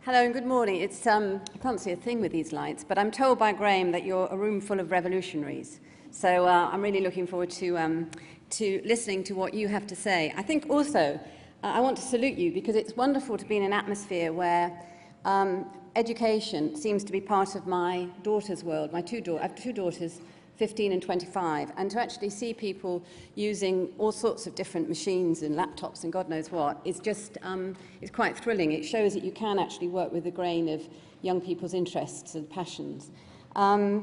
Hello and good morning. I can't see a thing with these lights, but I'm told by Graham that you're a room full of revolutionaries. So I'm really looking forward to listening to what you have to say. I think also I want to salute you because it's wonderful to be in an atmosphere where education seems to be part of my daughter's world. I have two daughters, 15 and 25, and to actually see people using all sorts of different machines and laptops and God knows what is just it's quite thrilling. It shows that you can actually work with the grain of young people's interests and passions. I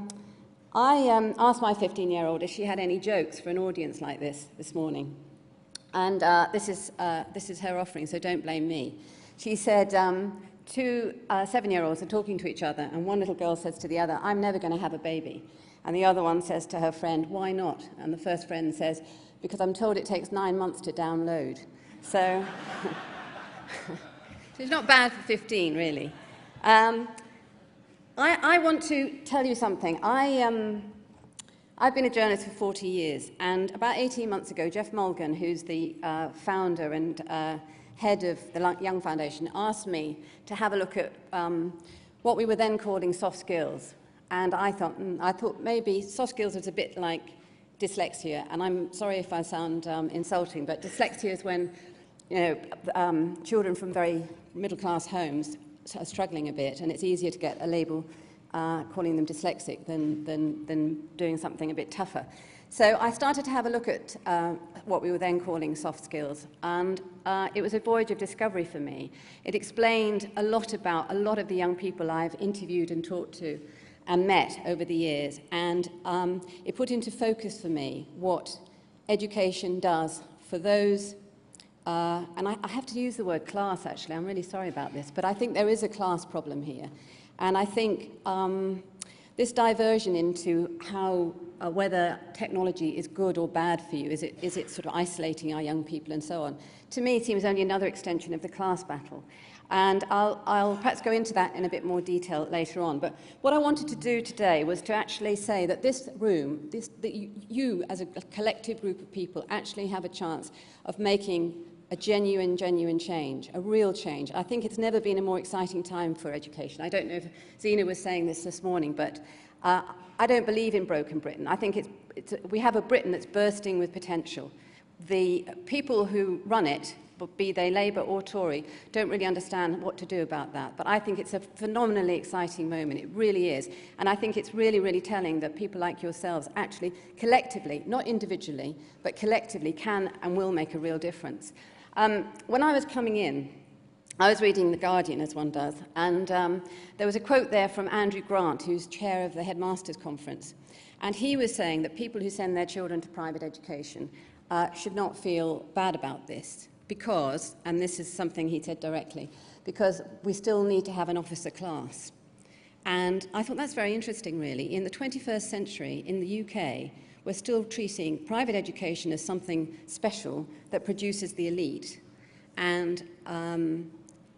asked my 15-year-old if she had any jokes for an audience like this morning, and this is her offering, so don't blame me. She said, two 7-year-olds are talking to each other, and one little girl says to the other, "I'm never going to have a baby." And the other one says to her friend, "Why not?" And the first friend says, "Because I'm told it takes 9 months to download." So it's not bad for 15, really. I want to tell you something. I've been a journalist for 40 years, and about 18 months ago, Jeff Mulgan, who's the founder and head of the Young Foundation, asked me to have a look at what we were then calling soft skills. And I thought maybe soft skills was a bit like dyslexia. And I'm sorry if I sound insulting, but dyslexia is when children from very middle-class homes are struggling a bit, and it's easier to get a label calling them dyslexic than doing something a bit tougher. So I started to have a look at what we were then calling soft skills, and it was a voyage of discovery for me. It explained a lot about a lot of the young people I've interviewed and talked to and met over the years, and it put into focus for me what education does for those, and I have to use the word class actually, I'm really sorry about this, but I think there is a class problem here, and I think this diversion into how whether technology is good or bad for you, is it sort of isolating our young people and so on, to me seems only another extension of the class battle. And I'll perhaps go into that in a bit more detail later on. But what I wanted to do today was to actually say that this room, that you as a collective group of people actually have a chance of making a genuine change, a real change. I think it's never been a more exciting time for education. I don't know if Zena was saying this morning, but I don't believe in broken Britain. I think we have a Britain that's bursting with potential. The people who run it, be they Labour or Tory, don't really understand what to do about that. But I think it's a phenomenally exciting moment. It really is. And I think it's really telling that people like yourselves actually collectively, not individually, but collectively can and will make a real difference. When I was coming in, I was reading The Guardian, as one does, and there was a quote there from Andrew Grant, who's chair of the Headmasters' Conference. And he was saying that people who send their children to private education should not feel bad about this. Because, and this is something he said directly, because we still need to have an officer class. And I thought that's very interesting, really. In the 21st century, in the UK, we're still treating private education as something special that produces the elite. And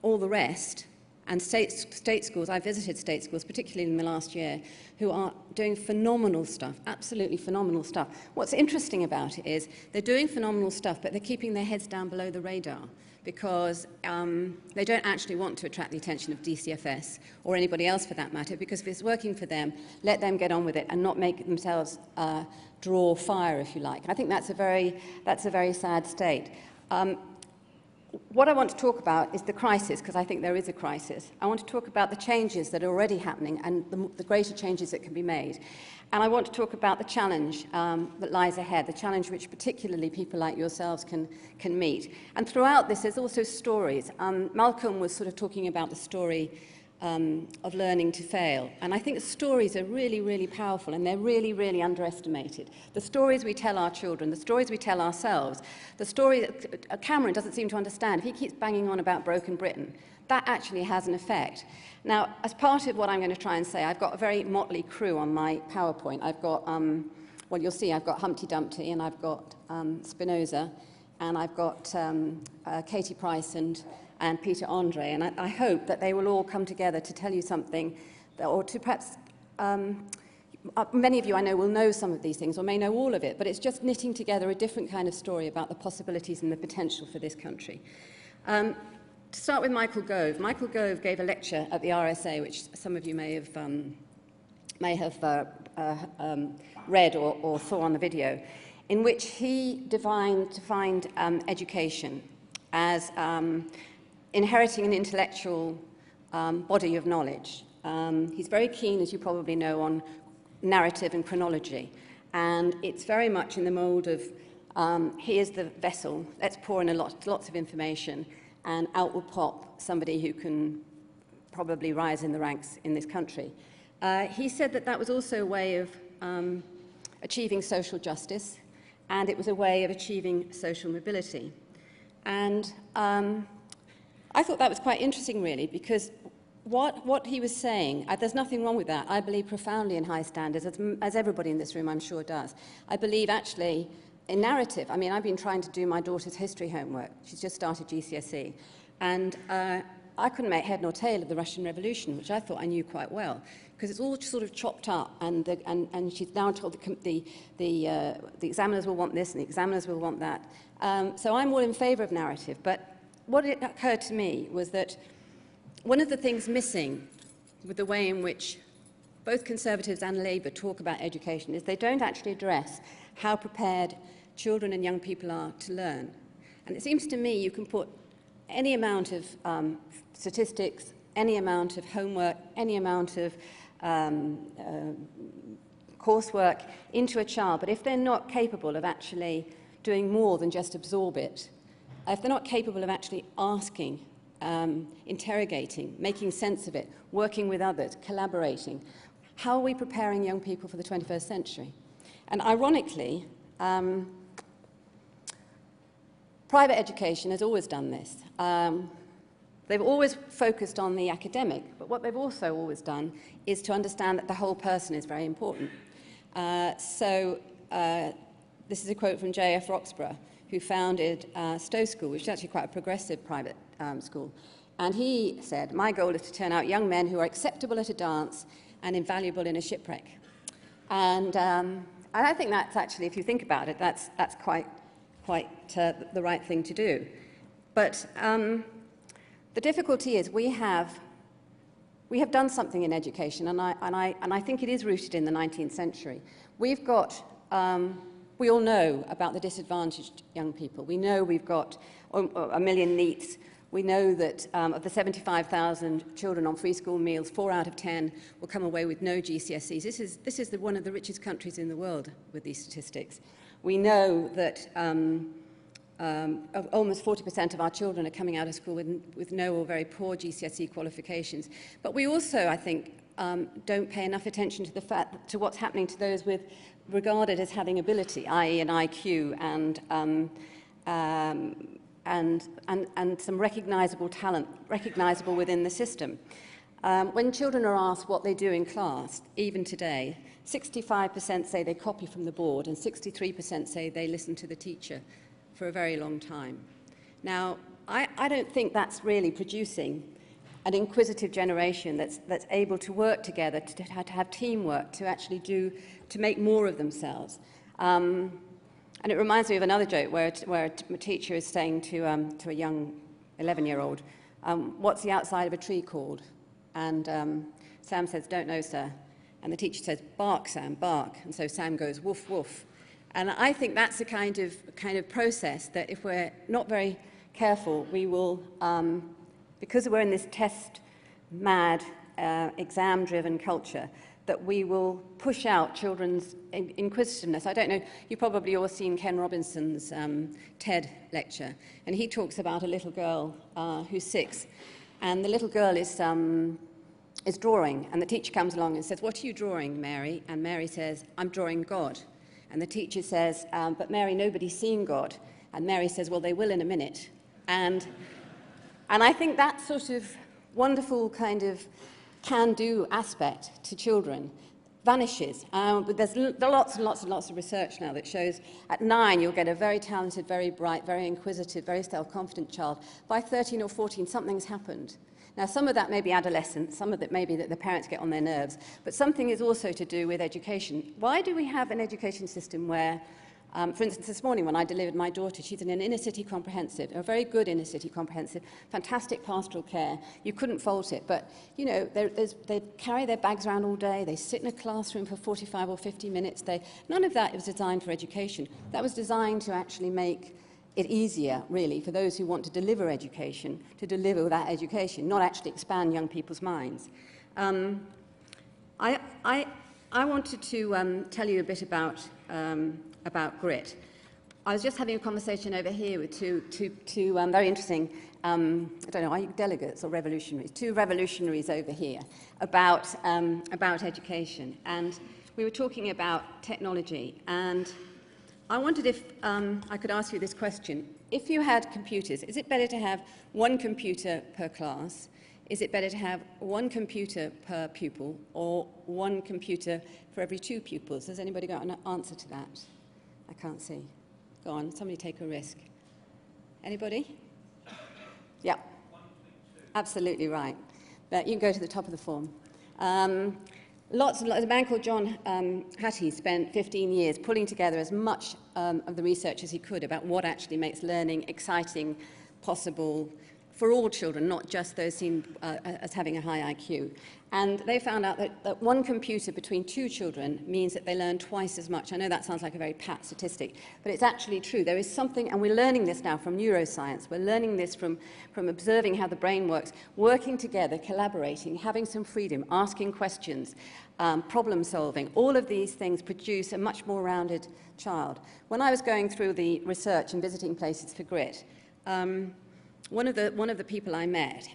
all the rest, and state schools, I visited state schools, particularly in the last year, who are doing phenomenal stuff, absolutely phenomenal stuff. What's interesting about it is they're doing phenomenal stuff, but they're keeping their heads down below the radar because they don't actually want to attract the attention of DCFS or anybody else for that matter, because if it's working for them, let them get on with it and not make themselves draw fire, if you like. I think that's a very sad state. What I want to talk about is the crisis, because I think there is a crisis. I want to talk about the changes that are already happening and the greater changes that can be made. And I want to talk about the challenge that lies ahead, the challenge which particularly people like yourselves can meet. And throughout this, there's also stories. Malcolm was sort of talking about the story of learning to fail. And I think stories are really powerful, and they're really underestimated. The stories we tell our children, the stories we tell ourselves, the story that Cameron doesn't seem to understand. If he keeps banging on about broken Britain, that actually has an effect. Now, as part of what I'm going to try and say, I've got a very motley crew on my PowerPoint. I've got, well, you'll see, I've got Humpty Dumpty, and I've got Spinoza, and I've got Katie Price and Peter Andre, and I hope that they will all come together to tell you something, or to perhaps, many of you I know will know some of these things, or may know all of it, but it's just knitting together a different kind of story about the possibilities and the potential for this country. to start with Michael Gove. Michael Gove gave a lecture at the RSA, which some of you may have read or saw on the video, in which he defined education as inheriting an intellectual body of knowledge. He's very keen, as you probably know, on narrative and chronology, and it's very much in the mould of here's the vessel, let's pour in lots of information, and out will pop somebody who can probably rise in the ranks in this country. He said that that was also a way of achieving social justice, and it was a way of achieving social mobility. And I thought that was quite interesting, really, because what he was saying, there's nothing wrong with that. I believe profoundly in high standards, as everybody in this room, I'm sure, does. I believe, actually, in narrative. I mean, I've been trying to do my daughter's history homework. She's just started GCSE. And I couldn't make head nor tail of the Russian Revolution, which I thought I knew quite well, because it's all sort of chopped up, and she's now told the examiners will want this and the examiners will want that. So I'm all in favour of narrative, but what it occurred to me was that one of the things missing with the way in which both Conservatives and Labour talk about education is they don't actually address how prepared children and young people are to learn. And it seems to me you can put any amount of statistics, any amount of homework, any amount of coursework into a child, but if they're not capable of actually doing more than just absorb it, if they're not capable of actually asking, interrogating, making sense of it, working with others, collaborating, how are we preparing young people for the 21st century? And ironically, private education has always done this. They've always focused on the academic, but what they've also always done is to understand that the whole person is very important. This is a quote from J.F. Roxburgh, who founded Stowe School, which is actually quite a progressive private school. And he said, "My goal is to turn out young men who are acceptable at a dance and invaluable in a shipwreck." And I think that's actually, if you think about it, that's quite the right thing to do. But the difficulty is we have done something in education, and I think it is rooted in the 19th century. We've got, we all know about the disadvantaged young people. We know we've got a million NEETs. We know that of the 75,000 children on free school meals, 4 out of 10 will come away with no GCSEs. This is one of the richest countries in the world with these statistics. We know that almost 40% of our children are coming out of school with no or very poor GCSE qualifications. But we also, I think, don't pay enough attention to the fact to what's happening to those with regarded as having ability, i.e. an IQ and some recognisable talent, recognisable within the system. When children are asked what they do in class, even today, 65% say they copy from the board and 63% say they listen to the teacher for a very long time. Now, I don't think that's really producing an inquisitive generation that's able to work together, to have teamwork, to actually to make more of themselves. And it reminds me of another joke where a teacher is saying to a young 11-year-old, "What's the outside of a tree called?" And Sam says, "Don't know, sir." And the teacher says, "Bark, Sam, bark." And so Sam goes, "Woof, woof." And I think that's the kind of process that if we're not very careful, we will, because we're in this test-mad, exam-driven culture, that we will push out children's inquisitiveness. I don't know, you've probably all seen Ken Robinson's TED lecture, and he talks about a little girl who's 6, and the little girl is drawing, and the teacher comes along and says, "What are you drawing, Mary?" And Mary says, "I'm drawing God." And the teacher says, "But Mary, nobody's seen God." And Mary says, "Well, they will in a minute." And I think that sort of wonderful kind of can-do aspect to children vanishes. But there's lots and lots and lots of research now that shows at 9 you'll get a very talented, very bright, very inquisitive, very self-confident child. By 13 or 14, something's happened. Now, some of that may be adolescence, some of it may be that the parents get on their nerves, but something is also to do with education. Why do we have an education system where For instance, this morning when I delivered my daughter, she's in an inner-city comprehensive, a very good inner-city comprehensive, fantastic pastoral care. You couldn't fault it. But, you know, they carry their bags around all day. They sit in a classroom for 45 or 50 minutes. None of that was designed for education. That was designed to actually make it easier, really, for those who want to deliver education, to deliver that education, not actually expand young people's minds. I wanted to tell you a bit about grit. I was just having a conversation over here with two very interesting, I don't know, are you delegates or revolutionaries? Two revolutionaries over here about education. And we were talking about technology. And I wondered if I could ask you this question. If you had computers, is it better to have one computer per class? Is it better to have one computer per pupil or one computer for every 2 pupils? Has anybody got an answer to that? I can't see. Go on, somebody take a risk. Anybody? Yeah. Absolutely right. But you can go to the top of the form. Lots and lots. A man called John Hattie spent 15 years pulling together as much of the research as he could about what actually makes learning exciting, possible for all children, not just those seen as having a high IQ. And they found out that one computer between 2 children means that they learn twice as much. I know that sounds like a very pat statistic, but it's actually true. There is something, and we're learning this now from neuroscience. We're learning this from observing how the brain works, working together, collaborating, having some freedom, asking questions, problem solving. All of these things produce a much more rounded child. When I was going through the research and visiting places for grit, one of the people I met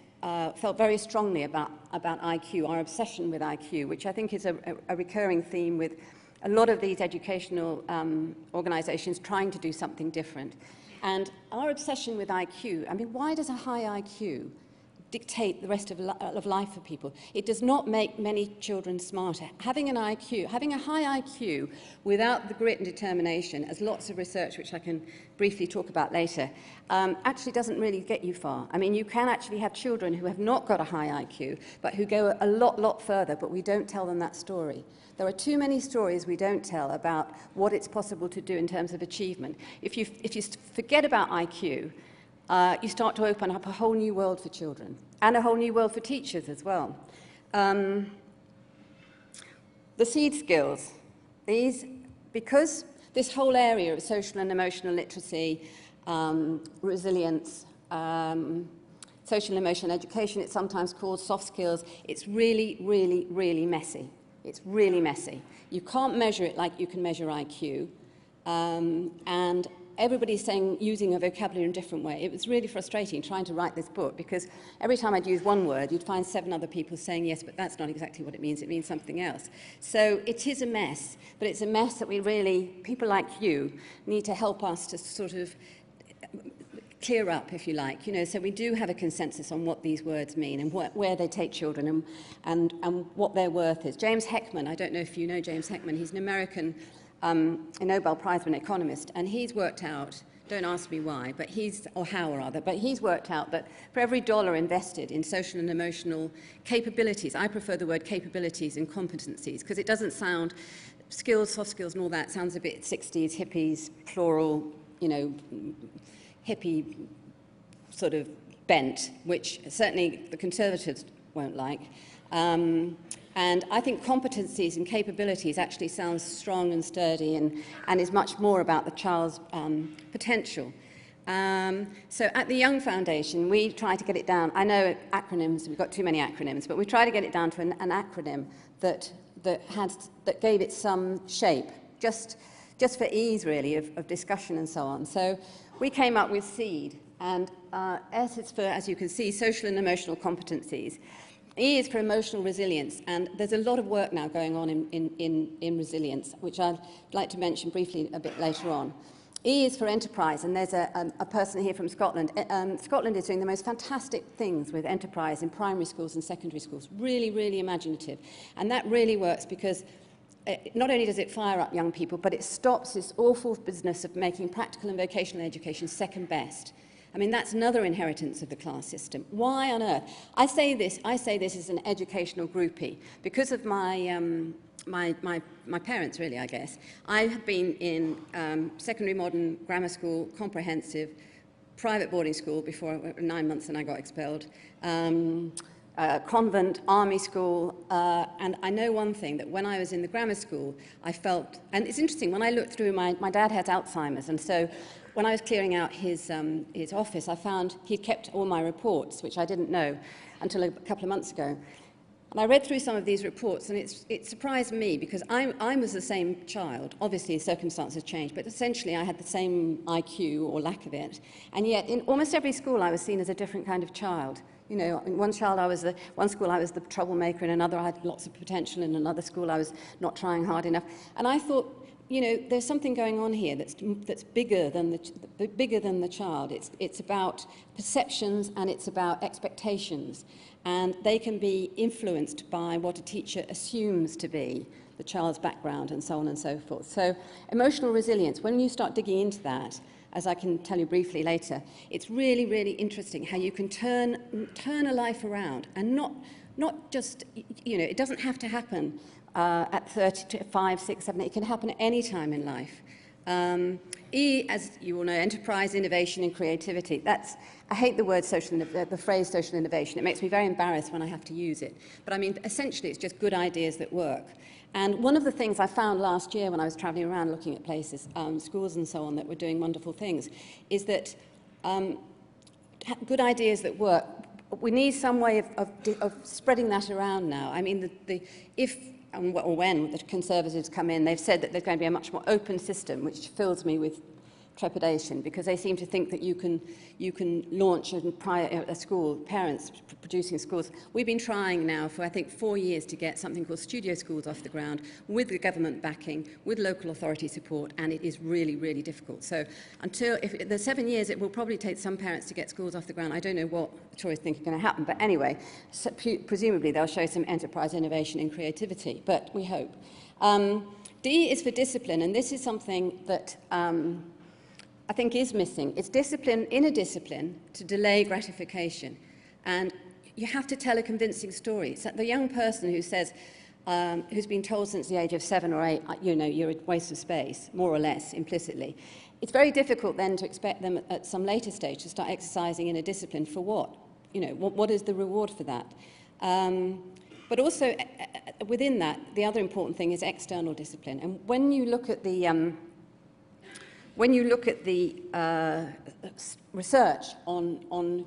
felt very strongly about IQ, our obsession with IQ, which I think is a recurring theme with a lot of these educational organizations trying to do something different. And our obsession with IQ, I mean, why does a high IQ dictate the rest of life for people? It does not make many children smarter. Having a high IQ without the grit and determination, as lots of research, which I can briefly talk about later, actually doesn't really get you far. I mean, you can actually have children who have not got a high IQ, but who go a lot further, but we don't tell them that story. There are too many stories we don't tell about what it's possible to do in terms of achievement. If you forget about IQ, you start to open up a whole new world for children and a whole new world for teachers as well. The seed skills, because this whole area of social and emotional literacy, resilience, social and emotional education, it's sometimes called soft skills, it's really messy. It's really messy. You can't measure it like you can measure IQ, and everybody's using a vocabulary in a different way. It was really frustrating trying to write this book because every time I'd use one word, you'd find 7 other people saying, yes, but that's not exactly what it means something else. So it is a mess, but it's a mess that people like you, need to help us to sort of clear up, if you like. You know, so we do have a consensus on what these words mean and where they take children and what their worth is. James Heckman, I don't know if you know James Heckman, he's an American a Nobel Prize-winning economist, and he's worked out, don't ask me why, but he's worked out that for every dollar invested in social and emotional capabilities, I prefer the word capabilities and competencies, because it doesn't sound, skills, soft skills and all that, sounds a bit 60s, hippies, floral, you know, hippie sort of bent, which certainly the Conservatives won't like. And I think competencies and capabilities actually sounds strong and sturdy and is much more about the child's potential. So at the Young Foundation, we try to get it down. I know acronyms, we've got too many acronyms, but we try to get it down to an acronym that gave it some shape, just for ease, really, of discussion and so on. So we came up with SEED, and S is for, as you can see, social and emotional competencies. E is for emotional resilience, and there's a lot of work now going on in resilience, which I'd like to mention briefly a bit later on. E is for enterprise, and there's a person here from Scotland. Scotland is doing the most fantastic things with enterprise in primary schools and secondary schools, really imaginative. And that really works because not only does it fire up young people, but it stops this awful business of making practical and vocational education second best. I mean, that's another inheritance of the class system. Why on earth? I say this as an educational groupie because of my my parents, really, I guess. I have been in secondary modern, grammar school, comprehensive, private boarding school before 9 months and I got expelled, convent, army school, and I know one thing, that when I was in the grammar school, I felt, and it's interesting, when I looked through, my dad has Alzheimer's, and so when I was clearing out his office, I found he'd kept all my reports, which I didn't know until a couple of months ago. And I read through some of these reports, and it surprised me, because I was the same child. Obviously, circumstances changed, but essentially I had the same IQ, or lack of it. And yet, in almost every school, I was seen as a different kind of child. You know, in one school I was the troublemaker, in another I had lots of potential, in another school I was not trying hard enough. And I thought, you know, there's something going on here that's bigger than the child. It's about perceptions, and it's about expectations, and they can be influenced by what a teacher assumes to be the child's background, and so on and so forth. So emotional resilience, when you start digging into that, as I can tell you briefly later, it's really, really interesting how you can turn a life around, and not just, you know, it doesn't have to happen at 35, 6, 7, 8. It can happen at any time in life. E, as you all know, enterprise, innovation, and creativity. I hate the word the phrase social innovation. It makes me very embarrassed when I have to use it. But I mean, essentially, it's just good ideas that work. And one of the things I found last year when I was traveling around looking at places, schools and so on, that were doing wonderful things, is that good ideas that work, we need some way of spreading that around now. I mean, if or when the Conservatives come in, they've said that there's going to be a much more open system, which fills me with trepidation, because they seem to think that you can launch a school, parents producing schools. We've been trying now for, I think, 4 years to get something called studio schools off the ground, with the government backing, with local authority support, and it is really, really difficult. So if the 7 years, it will probably take some parents to get schools off the ground. I don't know what the Tories think is going to happen, but anyway, so presumably they'll show some enterprise, innovation and creativity, but we hope. D is for discipline, and this is something that I think is missing. It's discipline in a discipline to delay gratification. And you have to tell a convincing story. So the young person who says, who's been told since the age of 7 or 8, you know, you're a waste of space, more or less, implicitly. It's very difficult then to expect them at some later stage to start exercising in a discipline for what? You know, what is the reward for that? But also, within that, the other important thing is external discipline. And when you look at the research on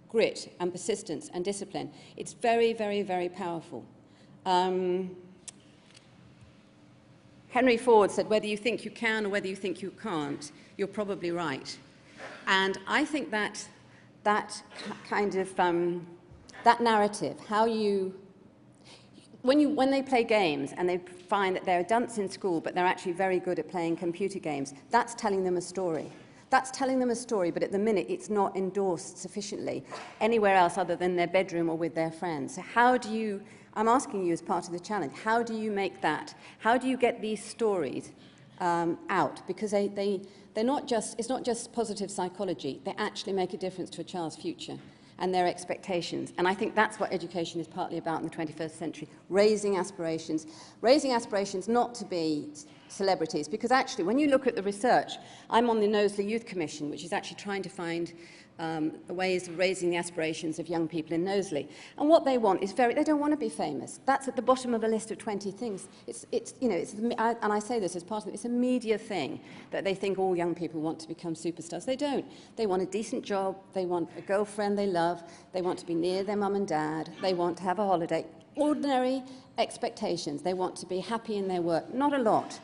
grit and persistence and discipline, it's very, very, very powerful. Henry Ford said, whether you think you can or whether you think you can't, you're probably right. And I think that kind of, that narrative, how you, when they play games and they find that they're dunce in school, but they're actually very good at playing computer games, that's telling them a story. That's telling them a story, but at the minute it's not endorsed sufficiently anywhere else other than their bedroom or with their friends. So how do you, I'm asking you as part of the challenge, how do you make that, how do you get these stories out? Because they're not just, it's not just positive psychology, they actually make a difference to a child's future and their expectations. And I think that's what education is partly about in the 21st century, raising aspirations not to be celebrities, because actually when you look at the research, I'm on the Knowsley Youth Commission, which is actually trying to find ways of raising the aspirations of young people in Knowsley. And what they want is they don't want to be famous. That's at the bottom of a list of 20 things. And I say this as part of it, it's a media thing that they think all young people want to become superstars. They don't. They want a decent job, they want a girlfriend they love, they want to be near their mum and dad, they want to have a holiday. Ordinary expectations. They want to be happy in their work. Not a lot.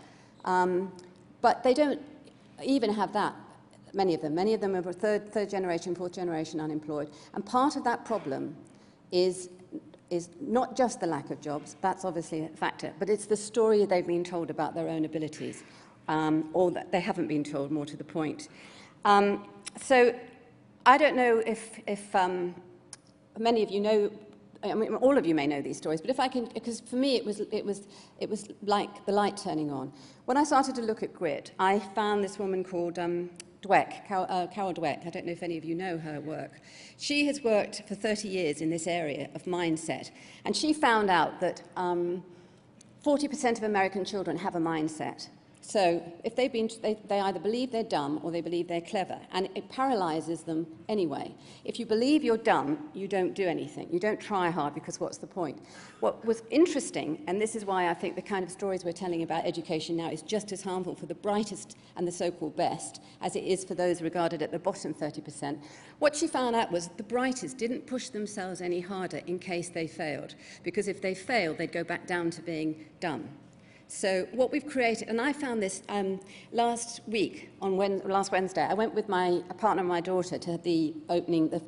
But they don't even have that. Many of them are third generation, fourth generation unemployed. And part of that problem is not just the lack of jobs, that's obviously a factor, but it's the story they've been told about their own abilities, or that they haven't been told, more to the point. So I don't know if many of you know, I mean, all of you may know these stories, but if I can, because for me it was like the light turning on. When I started to look at grit, I found this woman called Carol Dweck. I don't know if any of you know her work. She has worked for 30 years in this area of mindset, and she found out that 40% 40% of American children have a mindset. So if they either believe they're dumb or they believe they're clever, and it paralyzes them anyway. If you believe you're dumb, you don't do anything. You don't try hard, because what's the point? What was interesting, and this is why I think the kind of stories we're telling about education now is just as harmful for the brightest and the so-called best as it is for those regarded at the bottom 30%. What she found out was the brightest didn't push themselves any harder in case they failed, because if they failed, they'd go back down to being dumb. So what we've created, and I found this last week, last Wednesday, I went with my partner and my daughter to the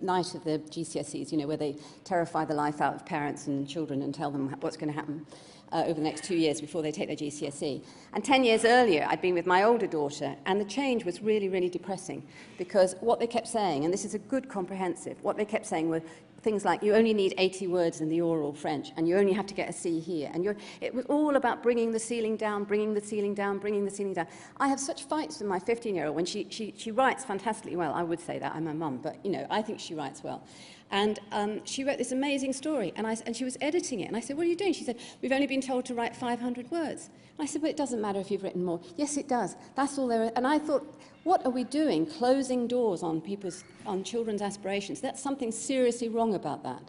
night of the GCSEs, you know, where they terrify the life out of parents and children and tell them what's going to happen over the next 2 years before they take their GCSE. And 10 years earlier, I'd been with my older daughter, and the change was really, really depressing, because what they kept saying, and this is a good comprehensive, what they kept saying were things like, you only need 80 words in the oral French, and you only have to get a C here. And it was all about bringing the ceiling down, bringing the ceiling down, bringing the ceiling down. I have such fights with my 15-year-old when she writes fantastically well. I would say that, I'm her mum, but, you know, I think she writes well. And she wrote this amazing story, and she was editing it. And I said, what are you doing? She said, we've only been told to write 500 words. And I said, well, it doesn't matter if you've written more. Yes, it does. That's all there is. And I thought, what are we doing, closing doors on children's aspirations? That's something seriously wrong about that.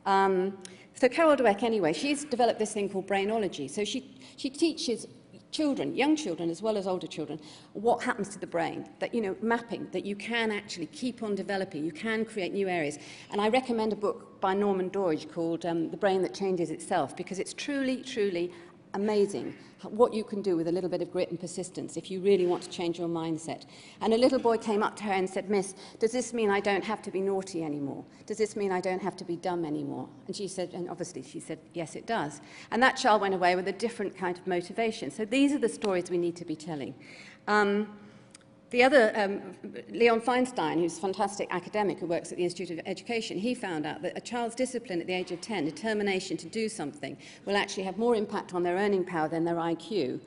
So Carol Dweck, anyway, she's developed this thing called brainology. So she teaches children, young children as well as older children, what happens to the brain, that, you know, mapping, that you can actually keep on developing, you can create new areas. And I recommend a book by Norman Doidge called The Brain That Changes Itself, because it's truly, truly amazing what you can do with a little bit of grit and persistence if you really want to change your mindset. And a little boy came up to her and said, Miss, does this mean I don't have to be naughty anymore? Does this mean I don't have to be dumb anymore? And she said, and obviously she said, yes, it does. And that child went away with a different kind of motivation. So these are the stories we need to be telling. The other, Leon Feinstein, who's a fantastic academic who works at the Institute of Education, he found out that a child's discipline at the age of 10, determination to do something, will actually have more impact on their earning power than their IQ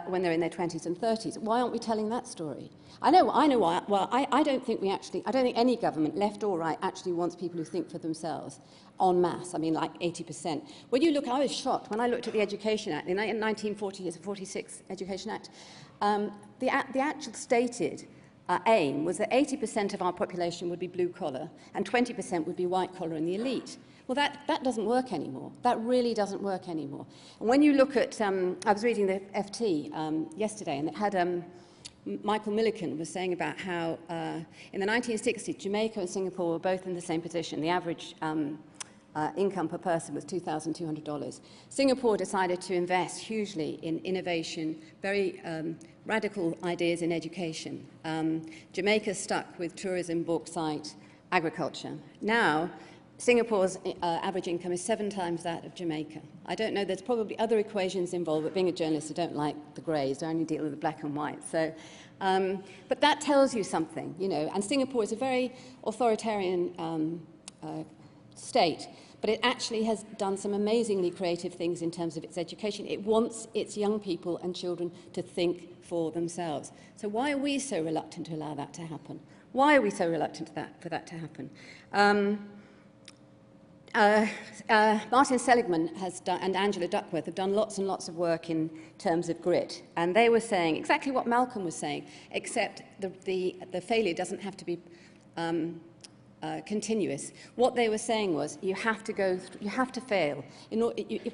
when they're in their 20s and 30s. Why aren't we telling that story? I know why. Well, I don't think any government, left or right, actually wants people who think for themselves en masse. I mean, like 80%. When you look, I was shocked when I looked at the Education Act, the 1946 Education Act. The actual stated aim was that 80% of our population would be blue-collar and 20% would be white-collar and the elite. Well, that doesn't work anymore. That really doesn't work anymore. And when you look at, I was reading the FT yesterday, and it had Michael Milliken was saying about how in the 1960s, Jamaica and Singapore were both in the same position. The average income per person was $2,200. Singapore decided to invest hugely in innovation, very radical ideas in education. Jamaica stuck with tourism, bauxite, agriculture. Now, Singapore's average income is 7 times that of Jamaica. I don't know, there's probably other equations involved, but being a journalist, I don't like the greys, I only deal with the black and white. So, but that tells you something, you know, and Singapore is a very authoritarian state, but it actually has done some amazingly creative things in terms of its education. It wants its young people and children to think for themselves. So why are we so reluctant to allow that to happen? Why are we so reluctant for that to happen? Martin Seligman has done, and Angela Duckworth have done lots and lots of work in terms of grit, and they were saying exactly what Malcolm was saying, except the failure doesn't have to be continuous. What they were saying was you have to fail.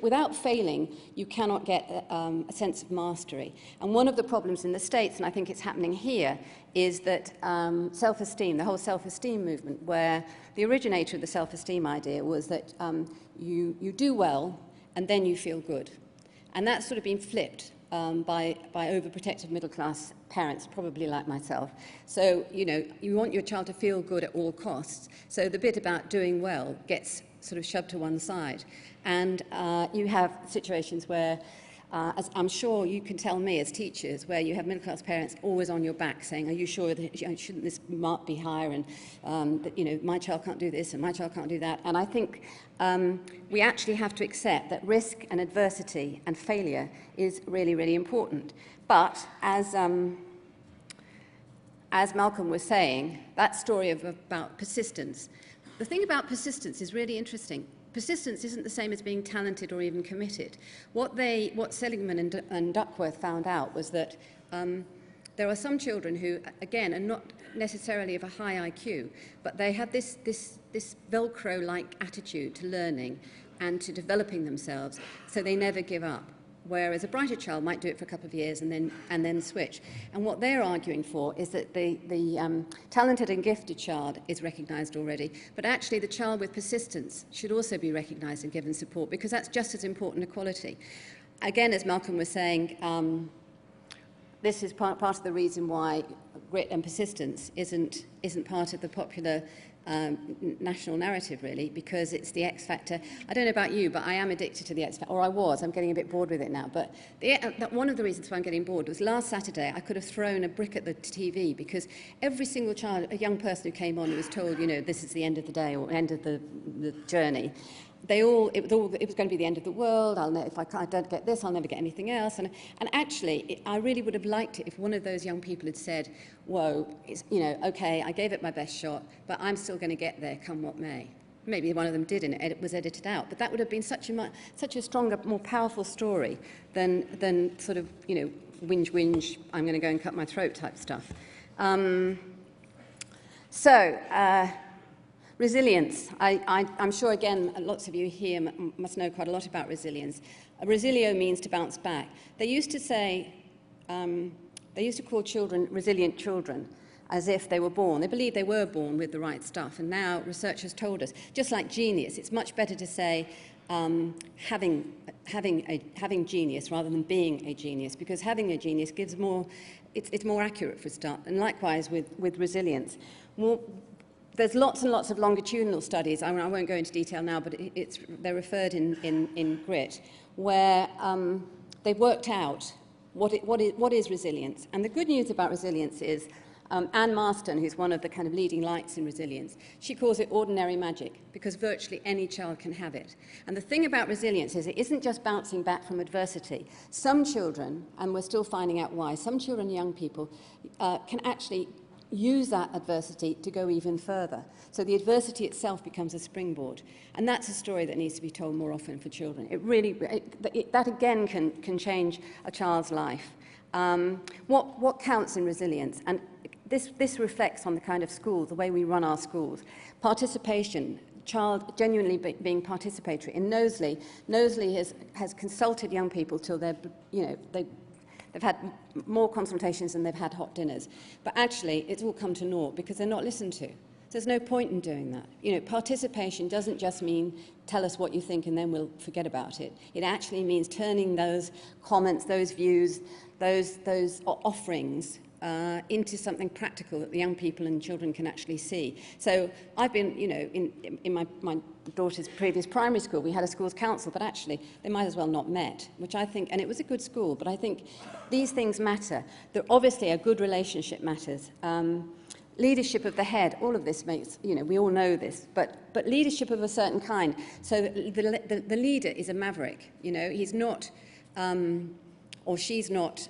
Without failing, you cannot get a sense of mastery. And one of the problems in the States, and I think it's happening here, is that self-esteem, the whole self-esteem movement, where the originator of the self-esteem idea was that you do well and then you feel good. And that's sort of been flipped by overprotective middle-class parents, probably like myself. So, you know, you want your child to feel good at all costs. So the bit about doing well gets sort of shoved to one side. And you have situations where, as I'm sure you can tell me as teachers, where you have middle-class parents always on your back saying, are you sure that shouldn't this mark be higher, and that, you know, my child can't do this and my child can't do that. And I think we actually have to accept that risk and adversity and failure is really, really important. But as Malcolm was saying, that story about persistence, the thing about persistence is really interesting. persistence isn't the same as being talented or even committed. What Seligman and Duckworth found out was that there are some children who, again, are not necessarily of a high IQ, but they have this Velcro-like attitude to learning and to developing themselves, so they never give up. Whereas a brighter child might do it for a couple of years and then switch. And what they're arguing for is that the talented and gifted child is recognised already, but actually the child with persistence should also be recognised and given support, because that's just as important a quality. Again, as Malcolm was saying, this is part of the reason why grit and persistence isn't part of the popular national narrative, really, because it's the X factor. I don't know about you, but I am addicted to the X factor, or I was. I'm getting a bit bored with it now. But one of the reasons why I'm getting bored was last Saturday I could have thrown a brick at the TV, because every single child, a young person who came on, who was told, you know, this is the end of the day or end of the journey. It was going to be the end of the world. If I don't get this, I'll never get anything else. And actually, I really would have liked it if one of those young people had said, whoa, you know, okay, I gave it my best shot, but I'm still going to get there, come what may. Maybe one of them did, and it was edited out. But that would have been such a stronger, more powerful story than sort of, you know, whinge, I'm going to go and cut my throat type stuff. Resilience. I'm sure, again, lots of you here must know quite a lot about resilience. Resilio means to bounce back. They used to say, they used to call children resilient children, as if they were born. They believed they were born with the right stuff. And now research has told us, just like genius, it's much better to say having genius rather than being a genius, because having a genius gives more, it's more accurate for a start. And likewise with resilience. There's lots and lots of longitudinal studies, I won't go into detail now, but they're referred in Grit, where they've worked out what is resilience. And the good news about resilience is Anne Marston, who's one of the kind of leading lights in resilience, she calls it ordinary magic, because virtually any child can have it. And the thing about resilience is it isn't just bouncing back from adversity. Some children, and we're still finding out why, some children, young people, can actually use that adversity to go even further. So the adversity itself becomes a springboard. And that's a story that needs to be told more often for children. That again can change a child's life. What counts in resilience? And this reflects on the kind of schools, the way we run our schools. Participation, child genuinely being participatory. In Knowsley has consulted young people till they're, you know, they've had more consultations than they've had hot dinners. But actually, it's all come to naught because they're not listened to. So there's no point in doing that. You know, participation doesn't just mean tell us what you think and then we'll forget about it. It actually means turning those comments, those views, those offerings into something practical that the young people and children can actually see. So I've been, you know, in my daughter's previous primary school, we had a schools council, but actually they might as well not met, which I think, and it was a good school, but I think these things matter. There obviously a good relationship matters. Leadership of the head, all of this makes, you know, we all know this, but leadership of a certain kind. So the leader is a maverick, you know, he's not, or she's not,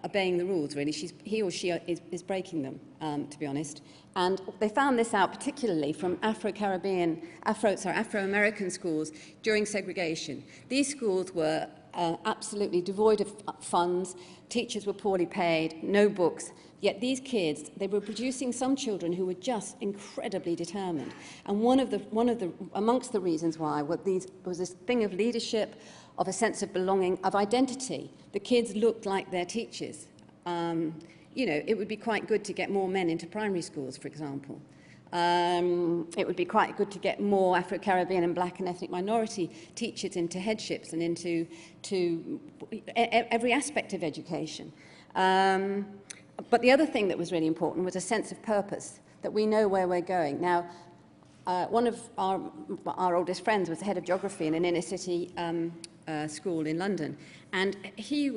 obeying the rules, really. He or she is breaking them, to be honest. And they found this out particularly from Afro-American schools during segregation. These schools were absolutely devoid of funds, teachers were poorly paid, no books, yet these kids, they were producing some children who were just incredibly determined. And amongst the reasons why was this thing of leadership, of a sense of belonging, of identity. The kids looked like their teachers. You know, it would be quite good to get more men into primary schools, for example. It would be quite good to get more Afro-Caribbean and black and ethnic minority teachers into headships and into every aspect of education. But the other thing that was really important was a sense of purpose, that we know where we're going. Now, one of our oldest friends was the head of geography in an inner city school in London, and he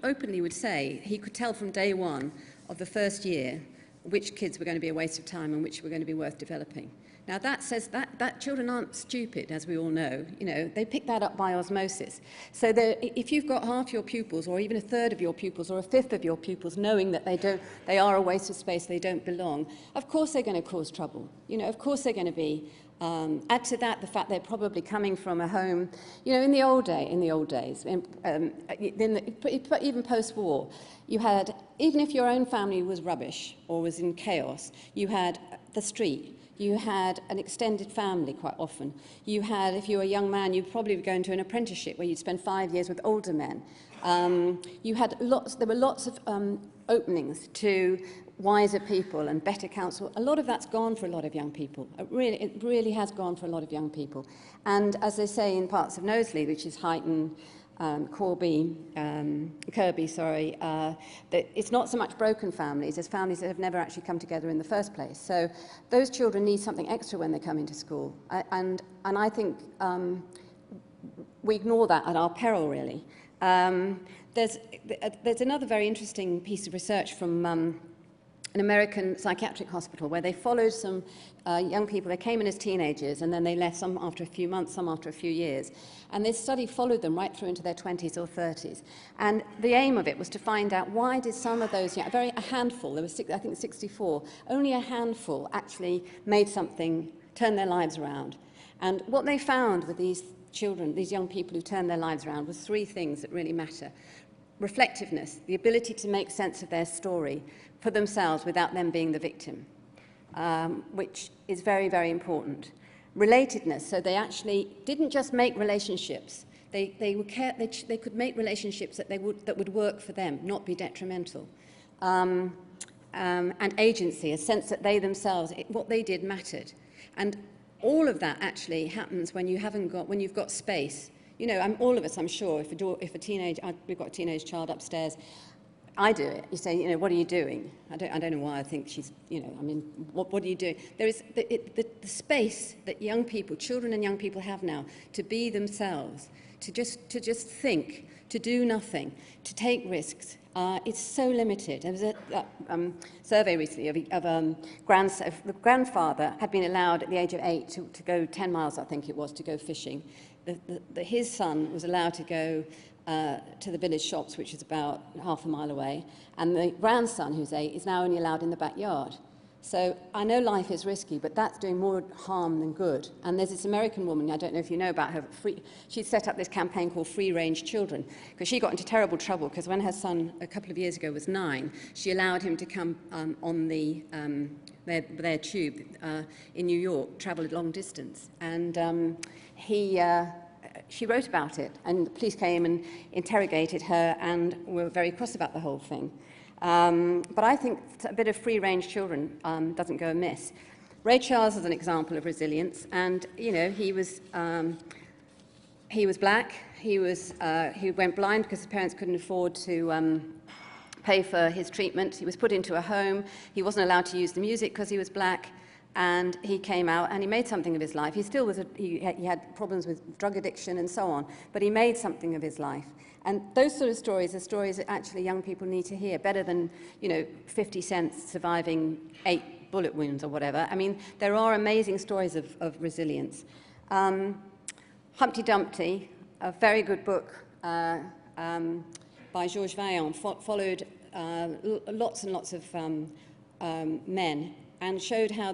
openly would say he could tell from day one of the first year which kids were going to be a waste of time and which were going to be worth developing. Now that says that children aren't stupid, as we all know. You know, they pick that up by osmosis. So if you've got half your pupils, or even a third of your pupils, or a fifth of your pupils knowing that they are a waste of space, they don't belong, of course they're going to cause trouble. You know, of course they're going to be Add to that the fact they're probably coming from a home, you know, in the old days, even post-war, you had, even if your own family was rubbish or was in chaos, you had the street, you had an extended family quite often. You had, if you were a young man, you'd probably go into an apprenticeship where you'd spend 5 years with older men. You had there were lots of openings to wiser people and better counsel. A lot of that's gone for a lot of young people. It really has gone for a lot of young people. And as they say in parts of Knowsley, which is Huyton, Kirby, that it's not so much broken families as families that have never actually come together in the first place. So those children need something extra when they come into school. And I think we ignore that at our peril, really. There's another very interesting piece of research from an American psychiatric hospital where they followed some young people. They came in as teenagers and then they left, some after a few months, some after a few years. And this study followed them right through into their 20s or 30s. And the aim of it was to find out why did some of those, a handful, there was I think 64, only a handful actually made something, turned their lives around. And what they found with these children, these young people who turned their lives around, was three things that really matter. Reflectiveness, the ability to make sense of their story for themselves without them being the victim, which is very, very important. Relatedness, so they actually didn't just make relationships. They could make relationships that would work for them, not be detrimental. And agency, a sense that they themselves, what they did mattered. And all of that actually happens when you've got space. You know, all of us, I'm sure, if we've got a teenage child upstairs, I do it. You say, you know, what are you doing? I don't know why I think she's, you know, I mean, what are you doing? There is the space that young people, children and young people have now to be themselves, to just think, to do nothing, to take risks. It's so limited. There was a survey recently of the grandfather had been allowed at the age of 8 to go 10 miles, I think it was, to go fishing. His son was allowed to go to the village shops, which is about half a mile away, and the grandson, who's 8, is now only allowed in the backyard. So I know life is risky, but that's doing more harm than good. And there's this American woman, I don't know if you know about her, she set up this campaign called Free Range Children, because she got into terrible trouble, because when her son, a couple of years ago, was 9, she allowed him to come on their tube in New York, travel a long distance. And she wrote about it, and the police came and interrogated her and were very cross about the whole thing. But I think a bit of free-range children doesn't go amiss. Ray Charles is an example of resilience, and you know he was black. He went blind because his parents couldn't afford to pay for his treatment. He was put into a home. He wasn't allowed to use the music because he was black. And he came out and he made something of his life. He still was, he had problems with drug addiction and so on, but he made something of his life. And those sort of stories are stories that actually young people need to hear, better than, you know, 50 Cent surviving 8 bullet wounds or whatever. I mean, there are amazing stories of resilience. Humpty Dumpty, a very good book by Georges Vaillant, followed lots and lots of men, and showed how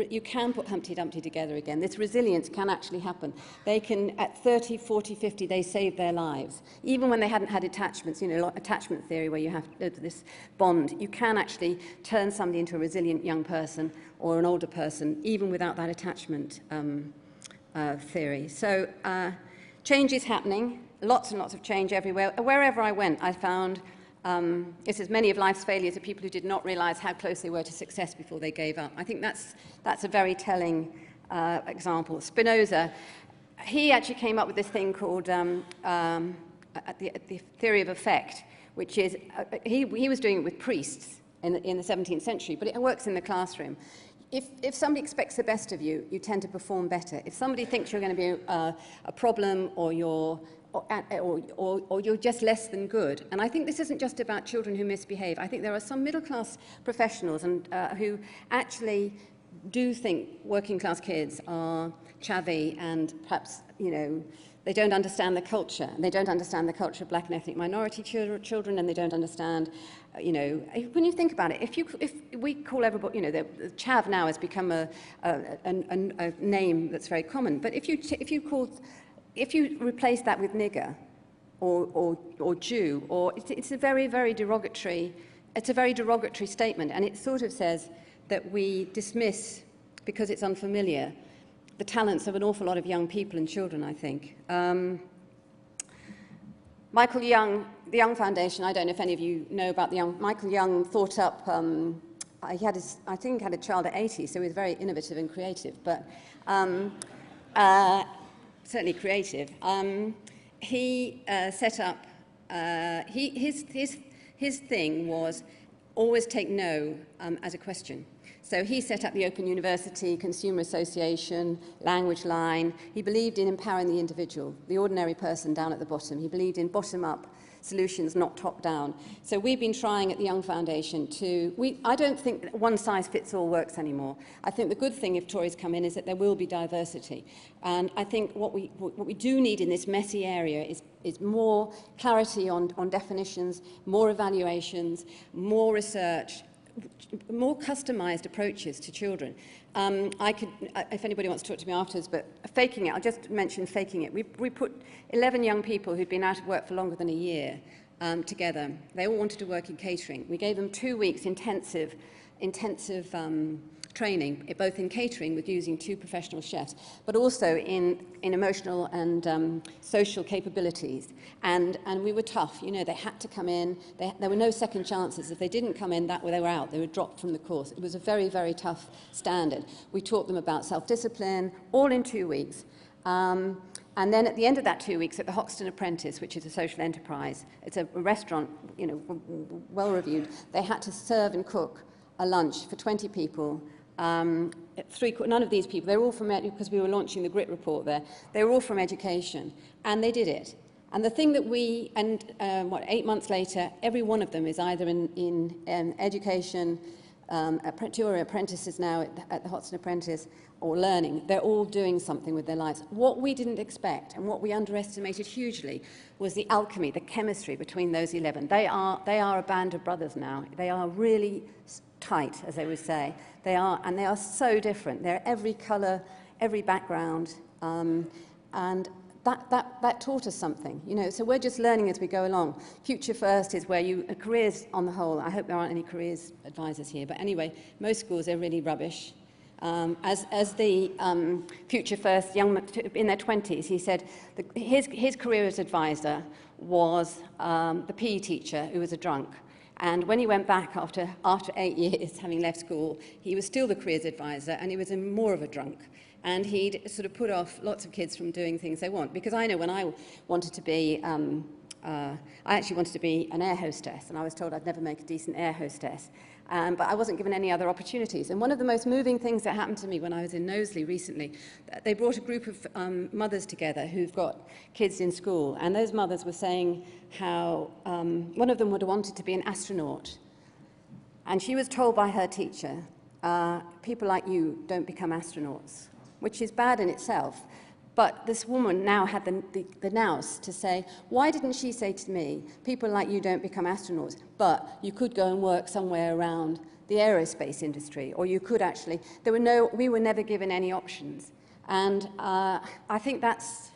you can put Humpty Dumpty together again. This resilience can actually happen. They can, at 30, 40, 50, they save their lives. Even when they hadn't had attachments, you know, like attachment theory where you have this bond, you can actually turn somebody into a resilient young person or an older person, even without that attachment theory. So change is happening, lots and lots of change everywhere. Wherever I went, I found it's as many of life's failures are people who did not realize how close they were to success before they gave up. I think that's a very telling example. Spinoza, he actually came up with this thing called the theory of effect, which is, he was doing it with priests in the 17th century, but it works in the classroom. If somebody expects the best of you, you tend to perform better. If somebody thinks you're going to be a problem or you're just less than good. And I think this isn't just about children who misbehave. I think there are some middle-class professionals who actually do think working-class kids are chavvy and perhaps they don't understand the culture. And they don't understand the culture of black and ethnic minority children, and they don't understand, when you think about it, if we call everybody, the chav now has become a name that's very common. But if you replace that with nigger, or Jew, or it's a very, very derogatory. It's a very derogatory statement, and it sort of says that we dismiss, because it's unfamiliar, the talents of an awful lot of young people and children, I think. Michael Young, the Young Foundation, I don't know if any of you know about the Young, Michael Young thought up, he had I think had a child at 80, so he was very innovative and creative, but certainly creative. He set up, his thing was always take no as a question. So he set up the Open University, Consumer Association, Language Line. He believed in empowering the individual, the ordinary person down at the bottom. He believed in bottom-up solutions, not top-down. So we've been trying at the Young Foundation I don't think one-size-fits-all works anymore. I think the good thing if Tories come in is that there will be diversity. And I think what we do need in this messy area is more clarity on definitions, more evaluations, more research, more customised approaches to children. If anybody wants to talk to me afterwards, but faking it, I'll just mention faking it. We put 11 young people who'd been out of work for longer than a year together. They all wanted to work in catering. We gave them 2 weeks intensive training, both in catering with using 2 professional chefs, but also in emotional and social capabilities. And we were tough. They had to come in. There were no second chances. If they didn't come in, they were out. They were dropped from the course. It was a very, very tough standard. We taught them about self-discipline, all in 2 weeks. And then at the end of that 2 weeks, at the Hoxton Apprentice, which is a social enterprise, it's a restaurant, well-reviewed, they had to serve and cook a lunch for 20 people. None of these people, they're all from, because we were launching the Grit report there, they were all from education, and they did it. And the thing that 8 months later, every one of them is either in education, 2 are apprentices now at the Hoxton Apprentice, or learning. They're all doing something with their lives. What we didn't expect, and what we underestimated hugely, was the alchemy, the chemistry between those 11. They are a band of brothers now. They are really tight, as they would say. They are so different. They're every colour, every background, and that taught us something. So we're just learning as we go along. Future First is where careers on the whole. I hope there aren't any careers advisors here, but anyway, most schools are really rubbish. As the Future First young in their 20s, he said his career as advisor was the PE teacher who was a drunk. And when he went back after 8 years, having left school, he was still the careers advisor, and he was more of a drunk. And he'd sort of put off lots of kids from doing things they want. Because I know when I wanted to be, I actually wanted to be an air hostess, and I was told I'd never make a decent air hostess. But I wasn't given any other opportunities. And one of the most moving things that happened to me when I was in Knowsley recently, they brought a group of mothers together who've got kids in school. And those mothers were saying how one of them would have wanted to be an astronaut. And she was told by her teacher, people like you don't become astronauts, which is bad in itself. But this woman now had the nous to say, why didn't she say to me, people like you don't become astronauts, but you could go and work somewhere around the aerospace industry, or you could actually, we were never given any options. And I think that's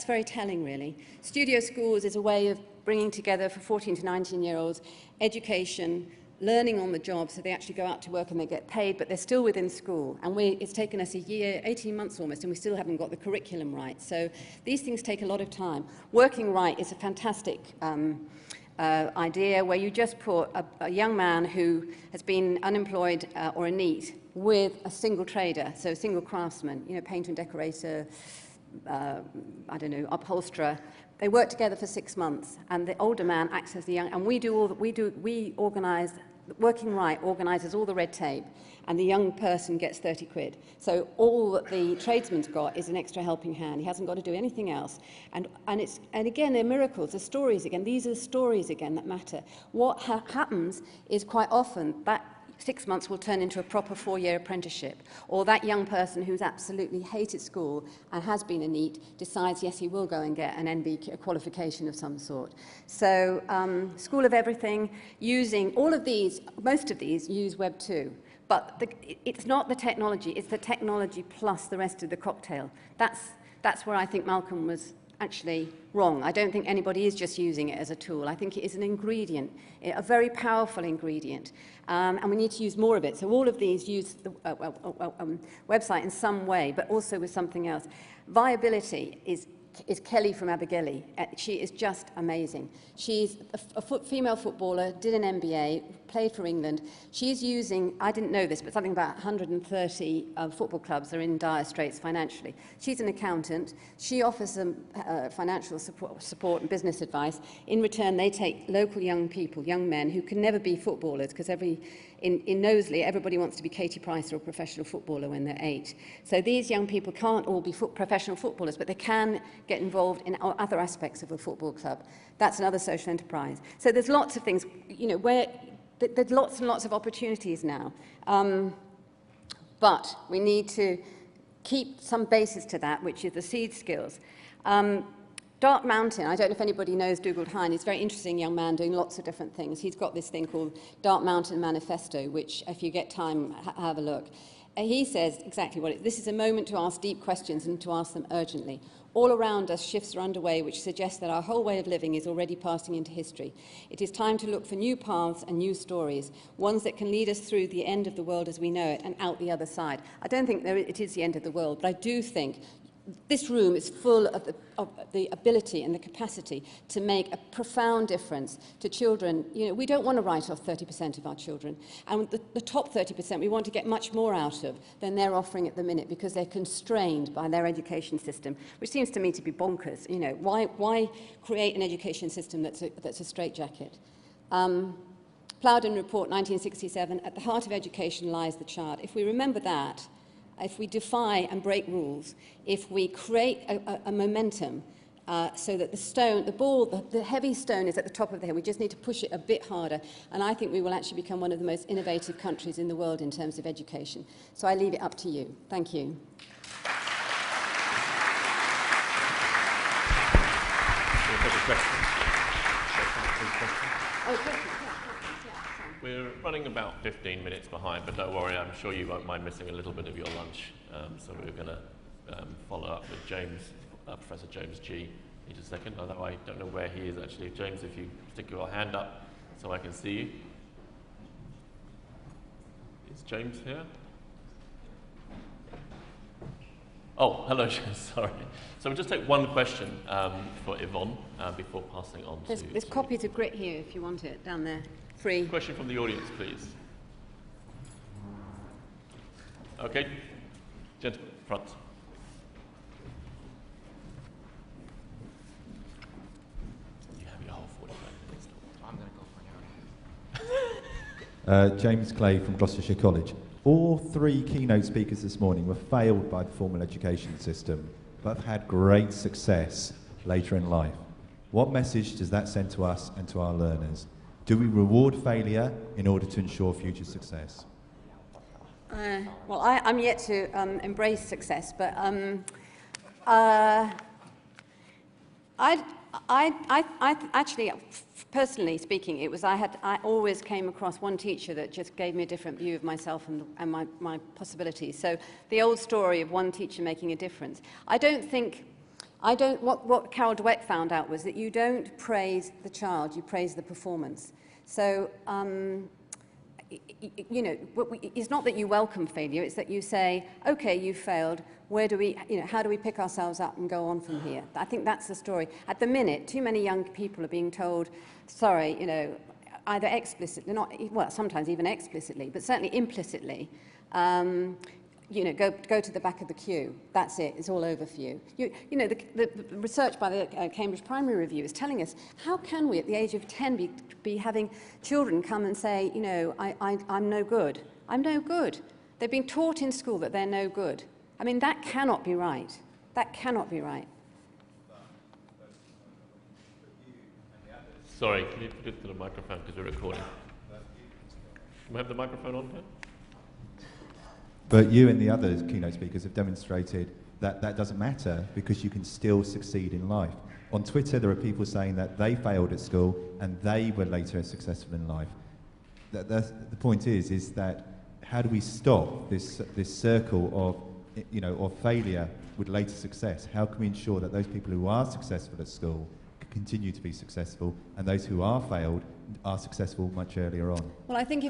very telling, really. Studio schools is a way of bringing together for 14 to 19-year-olds education, learning on the job, so they actually go out to work and they get paid, but they're still within school. And it's taken us a year, 18 months almost, and we still haven't got the curriculum right. So these things take a lot of time. Working right is a fantastic idea where you just put a young man who has been unemployed or a NEET with a single trader, so a single craftsman, painter and decorator, upholsterer. They work together for 6 months, and the older man acts as the young, and we organise, Working Right organises all the red tape, and the young person gets 30 quid. So all that the tradesman's got is an extra helping hand. He hasn't got to do anything else. And again, they're miracles, they're stories again. These are the stories again that matter. What happens is quite often that 6 months will turn into a proper 4-year apprenticeship. Or that young person who's absolutely hated school and has been a NEET decides, yes, he will go and get an NB qualification of some sort. So School of Everything, using all of these, most of these use Web 2. But it's not the technology, it's the technology plus the rest of the cocktail. That's where I think Malcolm was actually wrong. I don't think anybody is just using it as a tool. I think it is an ingredient, a very powerful ingredient, and we need to use more of it. So all of these use the website in some way, but also with something else. Viability is Kelly from Abergele. She is just amazing. She's a female footballer, did an MBA, played for England. She's using, I didn't know this, but something about 130 football clubs are in dire straits financially. She's an accountant. She offers them financial support and business advice. In return, they take local young people, young men, who can never be footballers, because in Knowsley, everybody wants to be Katie Price or a professional footballer when they're 8. So these young people can't all be professional footballers, but they can get involved in other aspects of a football club. That's another social enterprise. So there's lots of things, you know, where there's lots and lots of opportunities now. But we need to keep some basis to that, which is the seed skills. Dark Mountain, I don't know if anybody knows Dougald Hine. He's a very interesting young man doing lots of different things. He's got this thing called Dark Mountain Manifesto, which, if you get time, have a look. He says exactly what it is. This is a moment to ask deep questions and to ask them urgently. All around us, shifts are underway which suggest that our whole way of living is already passing into history. It is time to look for new paths and new stories, ones that can lead us through the end of the world as we know it and out the other side. I don't think it is the end of the world, but I do think this room is full of the ability and the capacity to make a profound difference to children. You know, we don't want to write off 30% of our children. And the top 30% we want to get much more out of than they're offering at the minute, because they're constrained by their education system, which seems to me to be bonkers. You know, why create an education system that's a straitjacket? Plowden Report 1967, at the heart of education lies the child. If we remember that, if we defy and break rules, if we create a momentum so that the heavy stone is at the top of the hill, we just need to push it a bit harder, and I think we will actually become one of the most innovative countries in the world in terms of education. So I leave it up to you. Thank you. We're running about 15 minutes behind, but don't worry, I'm sure you won't mind missing a little bit of your lunch. So we're going to follow up with James, Professor James G. in just a second, although I don't know where he is actually. James, if you stick your hand up so I can see you. Is James here? Oh, hello, James, sorry. So we'll just take one question for Yvonne before passing on to... There's copies of Grit here if you want it, down there. Free. Question from the audience, please. Okay, gentleman, front. You have your whole 45 minutes. I'm going to go for an hour. James Clay from Gloucestershire College. All 3 keynote speakers this morning were failed by the formal education system, but have had great success later in life. What message does that send to us and to our learners? Do we reward failure in order to ensure future success? Well, I'm yet to embrace success, but I actually, personally speaking, it was I always came across one teacher that just gave me a different view of myself and my possibilities. So the old story of one teacher making a difference. What Carol Dweck found out was that you don't praise the child, you praise the performance. So, you know, it's not that you welcome failure, it's that you say, okay, you failed, where do we, you know, how do we pick ourselves up and go on from here? I think that's the story. At the minute, too many young people are being told, sorry, you know, either explicitly, well, sometimes even explicitly, but certainly implicitly, you know, go to the back of the queue. That's it. It's all over for you. You know, the research by the Cambridge Primary Review is telling us, how can we, at the age of 10, be having children come and say, you know, I'm no good. I'm no good. They've been taught in school that they're no good. I mean, that cannot be right. That cannot be right. Sorry, can you put it to the microphone because we're recording? Can we have the microphone on here? But you and the other keynote speakers have demonstrated that that doesn't matter because you can still succeed in life. On Twitter, there are people saying that they failed at school and they were later successful in life. The point is that how do we stop this circle of failure with later success? How can we ensure that those people who are successful at school continue to be successful, and those who are failed are successful much earlier on? Well, I think I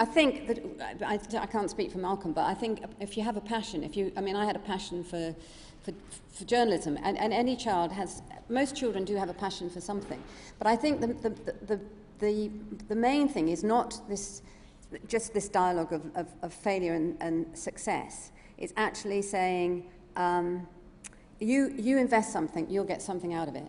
think that I can't speak for Malcolm, but I think if you have a passion, I had a passion for journalism, and any child has. Most children do have a passion for something, but I think the main thing is not just this dialogue of failure and success. It's actually saying you invest something, you'll get something out of it.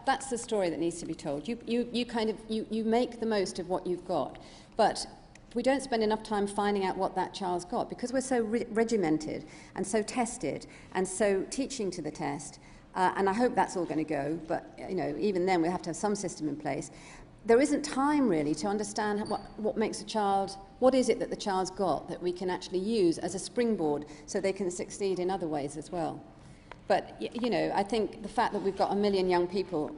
That's the story that needs to be told. You make the most of what you've got, but we don't spend enough time finding out what that child's got because we're so regimented and so tested and so teaching to the test. And I hope that's all going to go, but even then we have to have some system in place. There isn't time really to understand what makes a child, what is it that the child's got that we can actually use as a springboard so they can succeed in other ways as well. But, I think the fact that we've got 1 million young people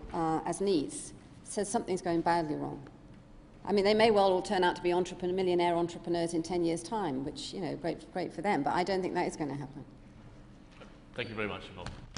as neets says something's going badly wrong. I mean, they may well all turn out to be millionaire entrepreneurs in 10 years' time, which, great for them, but I don't think that is going to happen. Thank you very much, Yvonne.